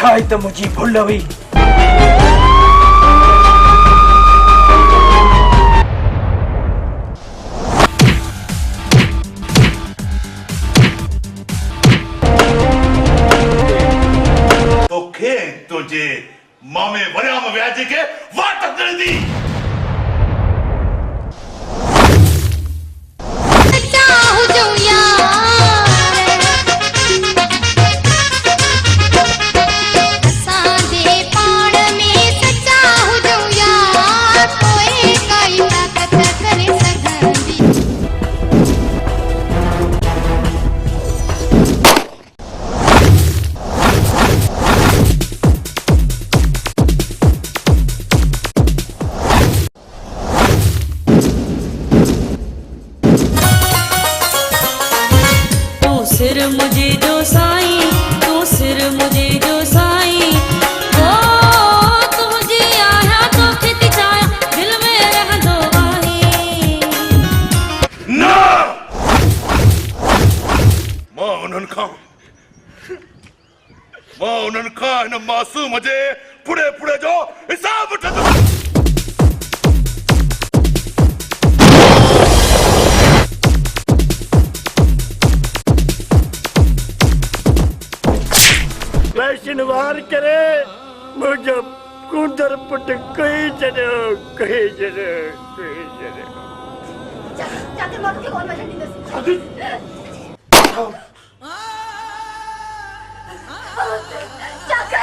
शायद मुझी भूल हुई। तो खे तुझे मामे वरियाम व्याजे के वाट कर दी। सिर मुझे जो साईं, तू सिर मुझे जो साईं, ओ तू जी आया तो खित छाया दिल में रह दो आई। ना मां उन्हनि खां हिन मासूम जे पुड़े पुड़े जो हिसाब वठंदुमि। वैष्णवार करे मुझे कुंदर पुट कहीं जने जाके मां के कॉल में जल्दी जाके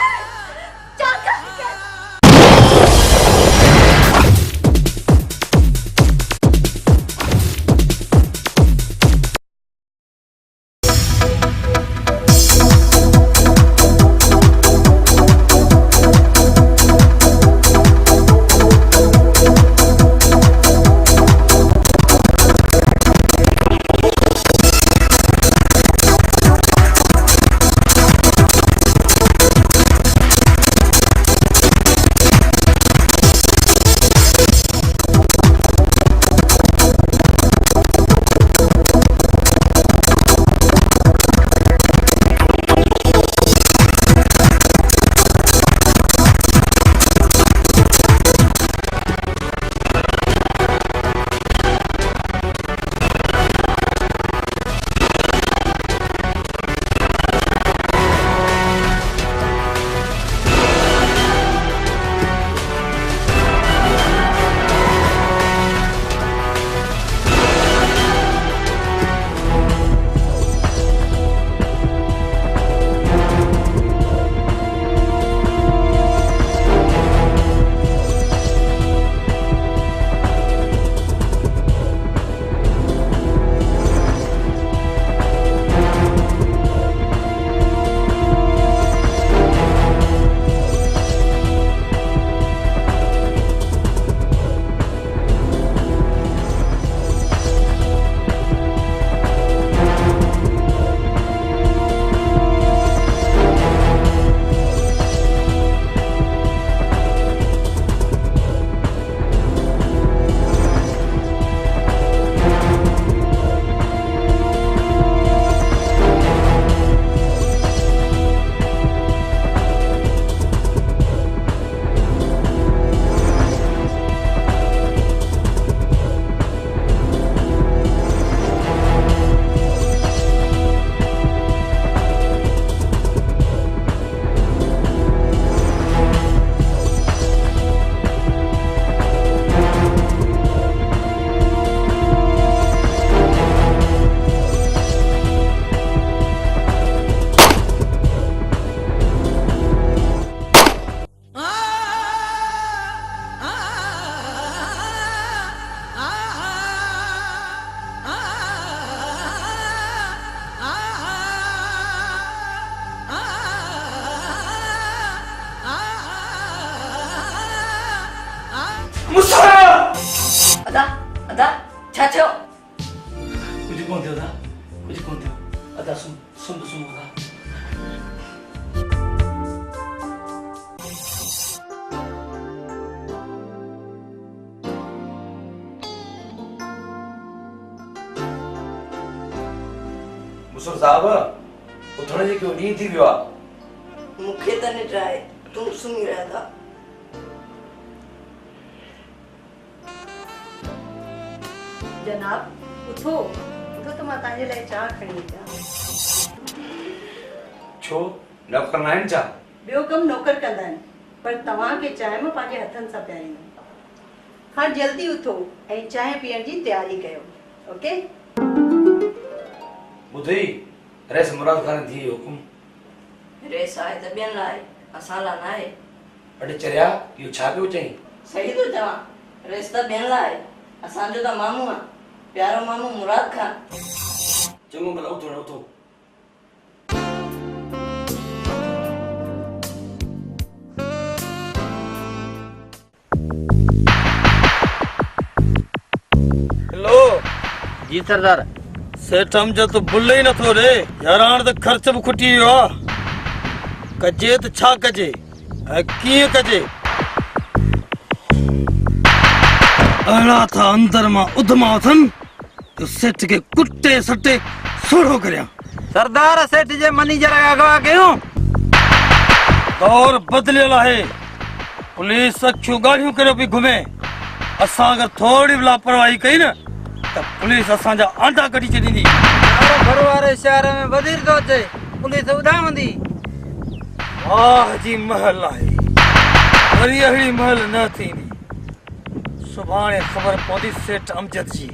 अदा अदा छा थियो? कुछ कोन थियो अदा, कुछ कोन थियो अदा। सुन अदा। मुसर साहब उथण जी क्यों नी थी वियो आ? मुखे त निट आहे तू सुम्ही रहिया था। जनाब उठो उठो तो मां तव्हांजे लाइ चाह खणी अचां। छो नौकर न आहिनि छा? ॿियो कमु नौकर कंदा आहिनि पर तव्हांखे चांहि मां पंहिंजे हथनि सां पीआरींदमि। हाणे जल्दी उथो ऐं चांहि पीअण जी तयारी कयो। ओके ॿुधई रेस मुराद खान थी हुकुम। रेस आहे त ॿियनि लाइ, असां लाइ न आहे। अॾे चरिया इहो छा पियो चई? सही थो चवां, रेस त ॿियनि लाइ आहे, असांजो त मामू आहे, प्यारो मामू मुराद खान। चङो भला उथो न उथो। हेलो जी सरदार। सेठ हमजो तो भुल ही नथो रे यार। हाणे त ख़र्च बि खुटी वियो आहे। कजे त छा कजे ऐं कीअं कजे? अहिड़ा था अंदर मां उधमा अथनि तो सेठ खे कुटे सटे सोढ़ो करियां। सरदार सेठ जे मैनेजर अगवा कयूं। दौर बदलियल आहे। पुलिस अखियूं ॻाढ़ियूं करे पई घुमे। असां अगरि थोड़ी बि लापरवाही कई न त पुलिस असांजा आंडा कढी छॾींदी। घर वारे शहर में वधीर थो अचे, पुलिस उॾामंदी। वाह जी महल आहे, वरी अहिड़ी महल न थींदी। सुभाणे ख़बर पवंदी सेठ अमजद जी।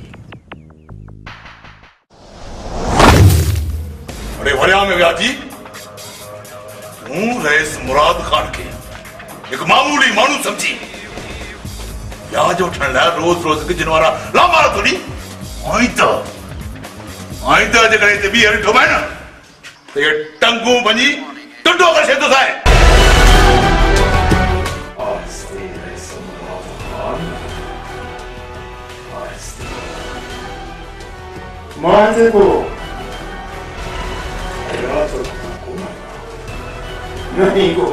अरे वरिया में व्याजी हूं रईस मुराद खान के एक मामूली माण्हू समझी व्याज वठण लाइ रोज़ रोज़ गिजन वारा लामारा थोड़ी आईंदा जेकर हिते ॿीहर ॾिठो पए न त इहे टंगूं भञी टुंडो करे छॾींदो आहे। मां जेको नहीं को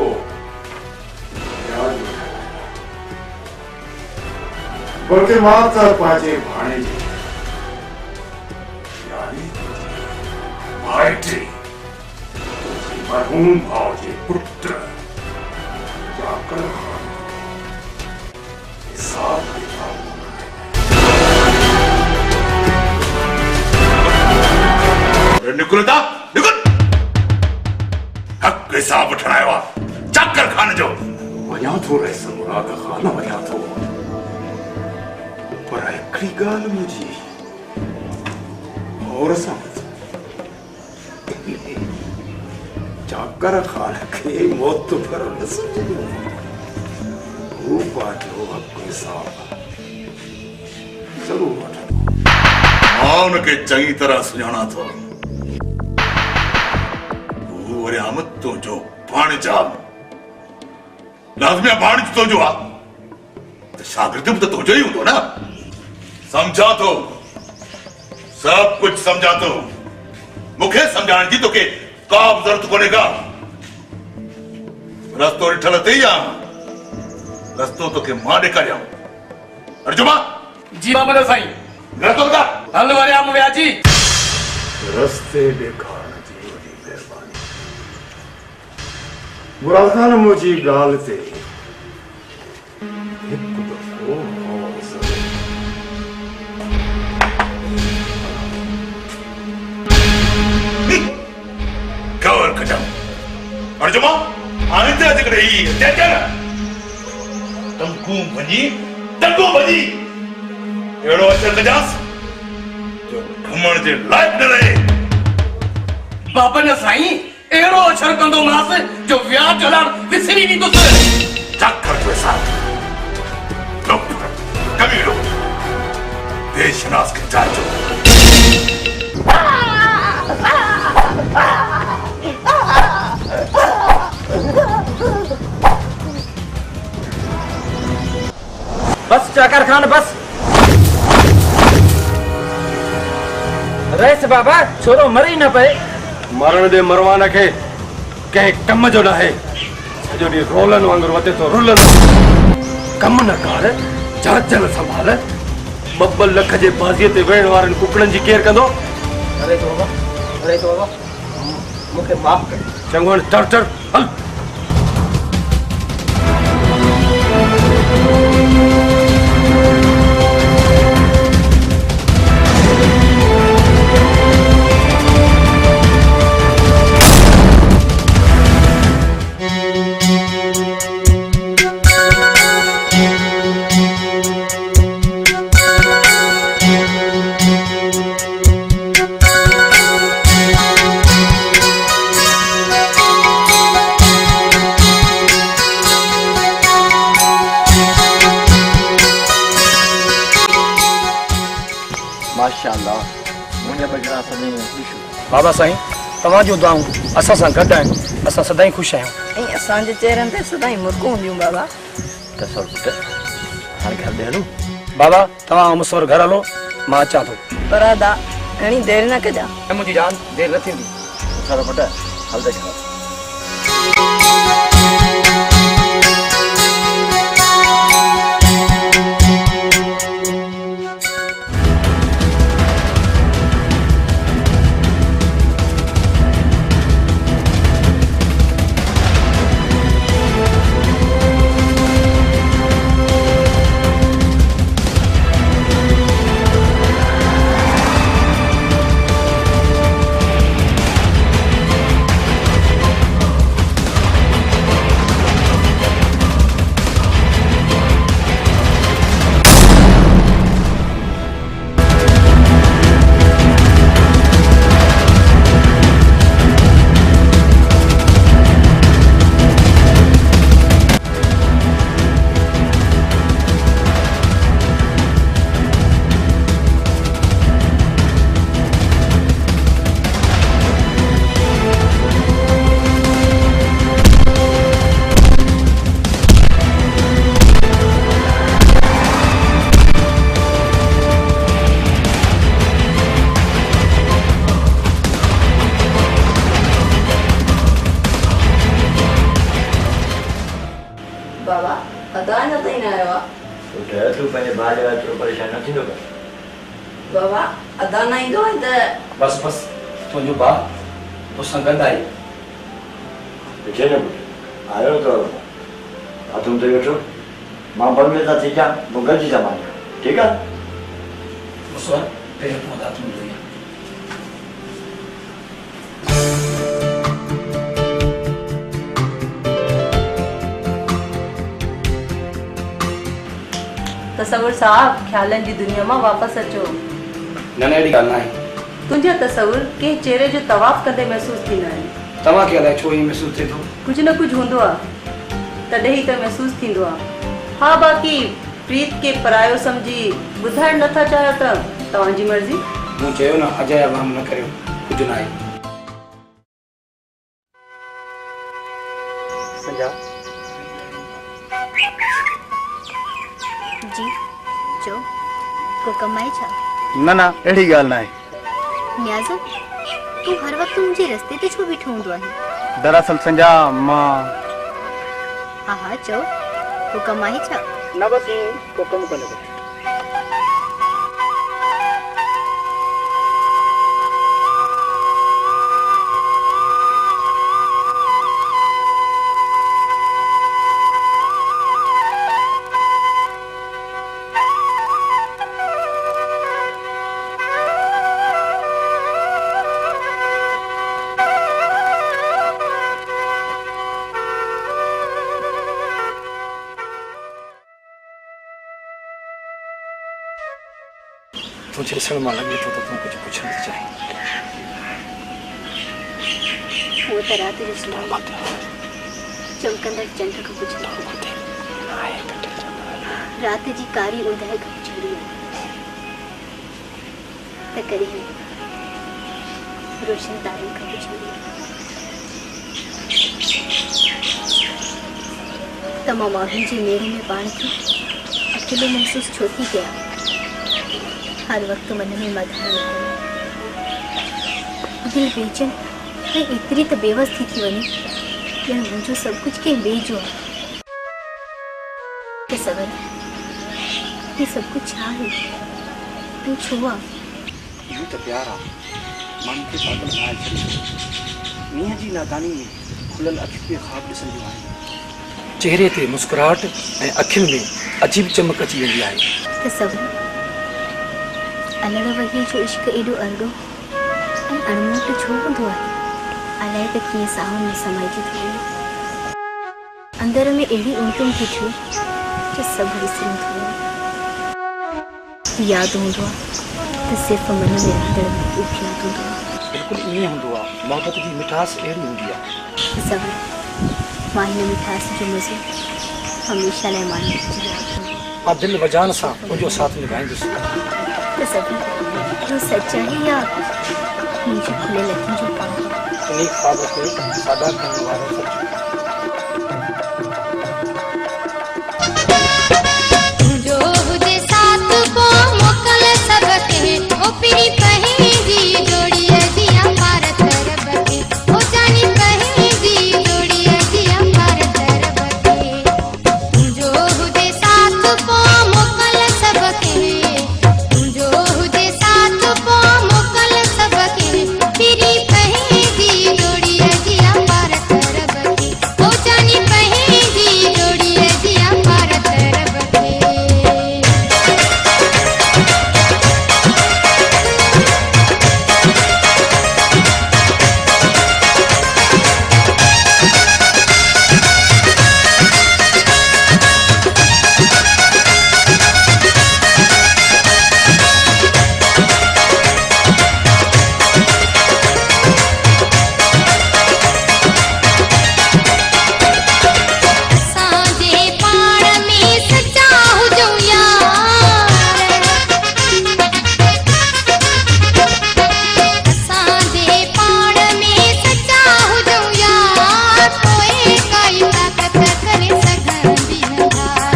बल्कि माता पाजे भाणे जी यानी भाईटी मरहूम भाव जे पुत्र जाकर हिसाब किताब निकुलता निकुल हक हिसाब वठण आयो आहे चाकर खान जो। वञा थो रईस मुराद खान वञा थो पर हिकिड़ी ॻाल्हि मुंहिंजी और सां चाकर खान खे मौत पर न सम्झो। हू पंहिंजो हक हिसाब ज़रूरु वठंदो। मां हुनखे चङी तरह सुञाणा थो। वरी आमद तुंहिंजो भाणेजा लाज़मी भाणेज तुंहिंजो आहे त शागिर्द बि त तुंहिंजो ई हूंदो न। समझा थो सब कुछ समझा थो। मूंखे सम्झाइण जी तोखे का बि ज़रूरत कोन्हे का। रस्तो ॾिठल अथई या रस्तो तोखे मां ॾेखारियां। अर्जुमा जी मामला साईं। रस्तो ॿुधा हल वरिया में व्याजी। रस्ते ॾेखारण जी वॾी महिरबानी। मुराद खान मुंहिंजी ॻाल्हि ते हिकु दफ़ो गौर ज़रूरु। गौर कजां अर्जुमा आइंदा जेकॾहिं ही अत्याचार टंगू भञी अहिड़ो असर कजांसि जो घुमण जे लाइक़ न रहे। बाबा न साईं अहिड़ो अछर कंदो मांसि जो व्याज जो लाड़ विसरी वेंदुसि। चाकर जो हिसाब कमीरो देशनास खे जांचो। बस चाकर खान बस। रईस बाबा छोरो मरी न पए। मरण दे मरवान खे कंहिं कम जो न आहे। सॼो ॾींहुं रोलनि वांगुरु वधे थो रुलनि। कम न कर जाचल संभाल। 2 लख जे बाज़ीअ ते वेहण वारनि कुकड़नि जी केयर कंदो। अरे तो बाबा मूंखे माफ़ कर। चङो चढ़ चढ़ हल। इंशाअल्लाह मुंहिंजा बजड़ा सभई ख़ुशि। बाबा साईं तव्हांजूं दुआऊं असां सां गॾु आहिनि, असां सदाईं ख़ुशि आहियूं। ऐं असांजे चेहरनि ते सदाईं मुर्गूं हूंदियूं बाबा। तसवर पुट हाणे घर ॾे हलूं। बाबा तव्हां मुसोर घर हलो, मां अचां थो। पर अदा घणी देरि न कजां। मुंहिंजी जान देरि न थींदी। तसवर पुट हलंदे घर। बाबा अदा न ताईं न आयो आहे। पुट तूं पंहिंजे भाउ जे लाइ थोरो परेशान न थींदो कर। बाबा अदा न ईंदो आहे त बसि बसि तुंहिंजो भाउ तोसां गॾु आहे। ॾिठे न पुट आयो त हथूं ते वेठो मां बल में था थी अचां मूं गॾिजी था मां ठीकु आहे। मुसोर पहिरियों तूं हथ में धोई। तसवुर साहब ख़्यालनि जी दुनिया मां वापसि अचो। न अहिड़ी ॻाल्हि न आहे। तुंहिंजा तसवुर कंहिं चेहरे जो तवाफ़ कंदे महसूसु थींदा आहिनि। तव्हांखे अलाए छो ईअं महसूसु थिए थो। कुझु न कुझु हूंदो आहे तॾहिं ई त महसूसु थींदो आहे। हा बाक़ी प्रीत खे परायो सम्झी ॿुधाइण नथा चाहियो त तव्हांजी मर्ज़ी। मूं चयो न अजय वाम न करियो, कुझु न आहे। संजा जी चो को कमाई छा? न न अहिड़ी ॻाल्हि न आहे। न्याज़ा तूं हर वक्त मुझे रस्ते ते छो बीठो हूंदो आहे? दरअसल संजा मां हा हा चो को कमाई छा? न बसि को कमु कंदो। तुझे ॾिसण मां लॻे थो त तूं कुझु पुछण थी चाहीं। वो त राति जो सुम्ही चमकंदड़ चंड खां पुछंदा राति जी कारी उंदहि खां पुछंदी आहे त कॾहिं रोशन तारनि खां पुछंदी आहे त मां माण्हुनि जी मेड़ में पाण खे अकेलो महसूसु छो थी कयां। हर वक्त मन में मधाण दिल बेचैन ऐं एतिरी त बेवस थी वञे ॼण मुंहिंजो सभु कुझु कंहिं ॿिए जो आहे। सबर ये सभु कुझु छा आहे ऐं छो आहे? इहो त प्यारु आहे। माण्हू खे पागल बणाए छॾींदो। मींहं जी नादानी में खुलियल अखियूं खे ख़्वाब ॾिसंदियूं आहिनि। चेहरे ते मुस्कुराहट ऐं अखियुनि में अजीब चमक अची वेंदी आहे। त सबर अलड़ वही जो इश्क एॾो अरड़ो ऐं अणमोट छो हूंदो आहे? अलाए त कीअं सावन में समाइजी थो वञे। अंदर में अहिड़ी ऊंटुम थी थिए जो सभु विसरी थो वञे। यादि हूंदो आहे त सिर्फ़ु मन में रहंदड़ महबूब यादि हूंदो आहे। बिल्कुलु ईअं हूंदो आहे। मोहबत जी मिठास अहिड़ी हूंदी आहे। सबर मां हिन मिठास जो मज़ो हमेशह लाइ माण्हू मां दिलि वजान सां तुंहिंजो साथ निभाईंदुसि। त सभी वो सच्चाई या मुझे खुले लखन जो पाऊँ। इन्हीं ख्वाबों के सादा करने वाला सच। जो हुजे साथ को मोकल सबके ओ पिरी पहेंगी जोड़ी जिया पार तरबके ओ जानी पहेंगी जोड़ी जिया पार तरबके जो हुजे साथ को मोकल सबके जो हुजे साथ को मोकल सबके पिरी पहेंगी जोड़ी जिया पार तरबके ओ जानी पहेंगी जोड़ी जिया पार तरबके सांजे पाण में सच्चा हुजो यार सांजे पाण में सच्चा हुजो यार कोई काई ताकत करे सघंदी नंगार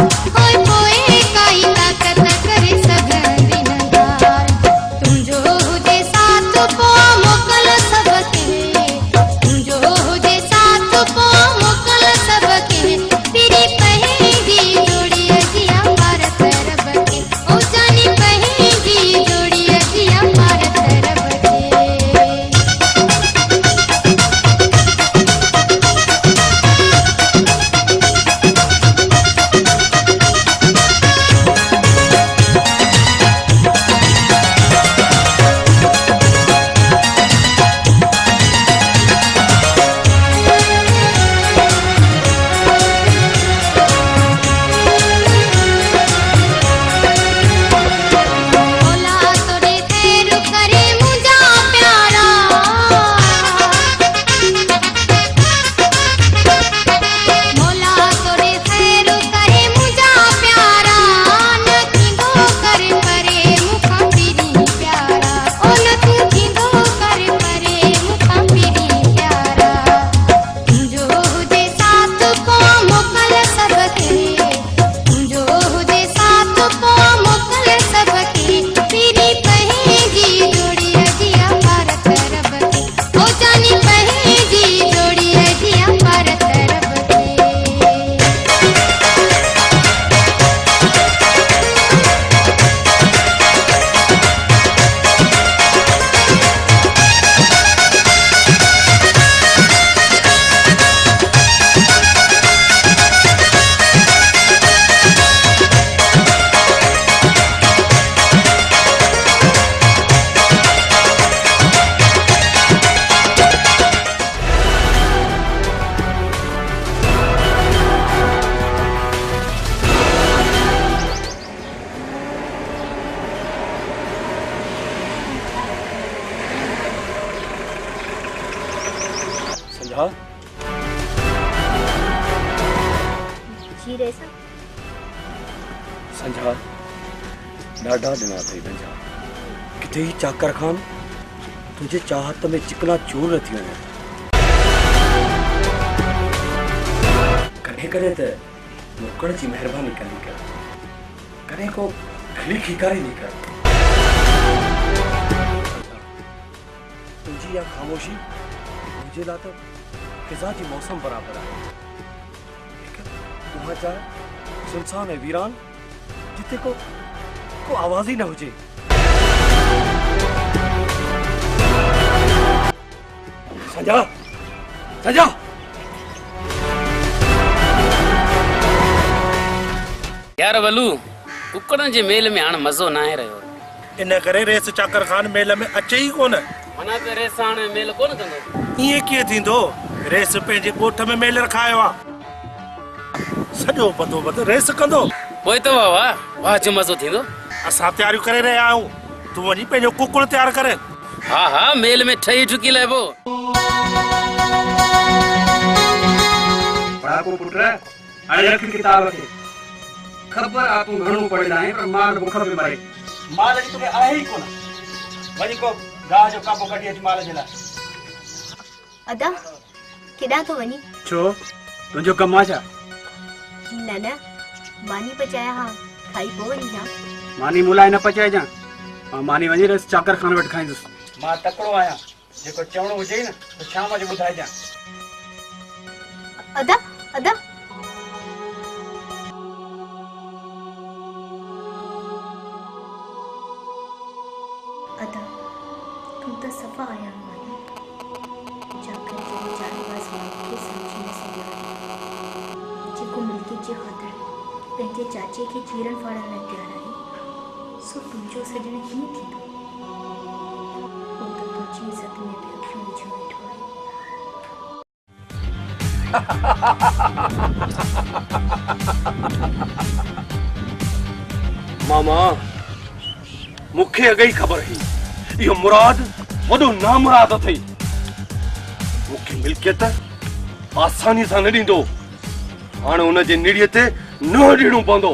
कोई काई ताकत करे सघंदी नंगार तुंजो हुजे साथ को मोकल सबके तुंजो हुजे साथ को मोकल सबके पिरी पहेंगी जोड़ी जिया पार तरबके ओ जानी पहेंगी जोड़ी जिया पार तरबके मोला तोरे खैर करे मुझा प्यारा मोला तोरे खैर करे मुझा प्यारा न थींदो कर परे मुखा पिरी प्यारा ओ न तू थींदो कर परे मुखा पिरी प्यारा तुंजो हुजे साथ को मोकल सबके तुंजो हुजे साथ को मोकल सबके पिरी पहेंगी जोड़ी जिया पार तरबके ओ जानी पहेंगी जोड़ी जिया पार तरबके संझा जी रेसा संझा ॾाढा ॾिना अथई पंहिंजा किथे ई चाकर खान तुंहिंजे चाहत में चिकना चूर थी वञे कॾहिं कॾहिं त मोकड़ जी महिरबानी कंदी कर कॾहिं को खिली खिकारी नहीं कर तुंहिंजी इहा ख़ामोशी मुंहिंजे लाइ त ख़िज़ा जी मौसम बराबरि आहे उहा जाइ सुनसान ऐं वीरान जिते को आवाज़ ई न हुजे संझा संझा यार वलू कुकड़न जे मेल में हाणे मज़ो न आहे रहियो इन करे रेस चाकर खान मेल में अचे ई कोन मना त रेस हाणे मेल कोन कंदो ईअं कीअं थींदो रेस पंहिंजे ॻोठ में मेल रखायो आहे सॼो बंदोबस्त रेस कंदो पोइ त वाह वाह वाह जो मज़ो थींदो असां तयारियूं करे रहिया आहियूं तूं वञी पंहिंजो कुकड़ तयारु करे हा हा मेल में ठही ठुकी लाइबो पढ़ाको पुट हाणे रख किताब खे ख़बर आहे तूं घणो पढ़ियल आहीं पर माल बुख में मरे माल जी तोखे आहे ई कोन वञी को गाह जो काबो कढी अच माल जे लाइ। अदा केॾां थो वञी? छो तुंहिंजो कमु आहे छा? न न मानी पचाया हा खाई पोइ वञी हा। मानी मुलाए न पचाइजां, मां मानी वञी रहियसि चाकर खान वटि खाईंदुसि। मां तकिड़ो आहियां, जेको चवणो हुजे न त शाम जो ॿुधाइजां। अदा अदा अदा तूं त सफ़ा आया मानी चाकर जो चालबाज़ मां खे सम्झी न सघियो जेको मिल्कियत जे ख़ातिर पंहिंजे चाचे खे चीरन फाड़ण लाइ तयारु आहे सो तुंहिंजो सजण कीअं थींदो? उहो त तुंहिंजी इज़त में बि अखियूं विझी वेठो आहे। मामा मूंखे अॻई ख़बर हुई इहो मुराद वॾो नामुराद अथई। मूंखे मिल्कियत आसानी सां न ॾींदो, हाणे हुन जे निड़ीअ ते न ॾियणो पवंदो।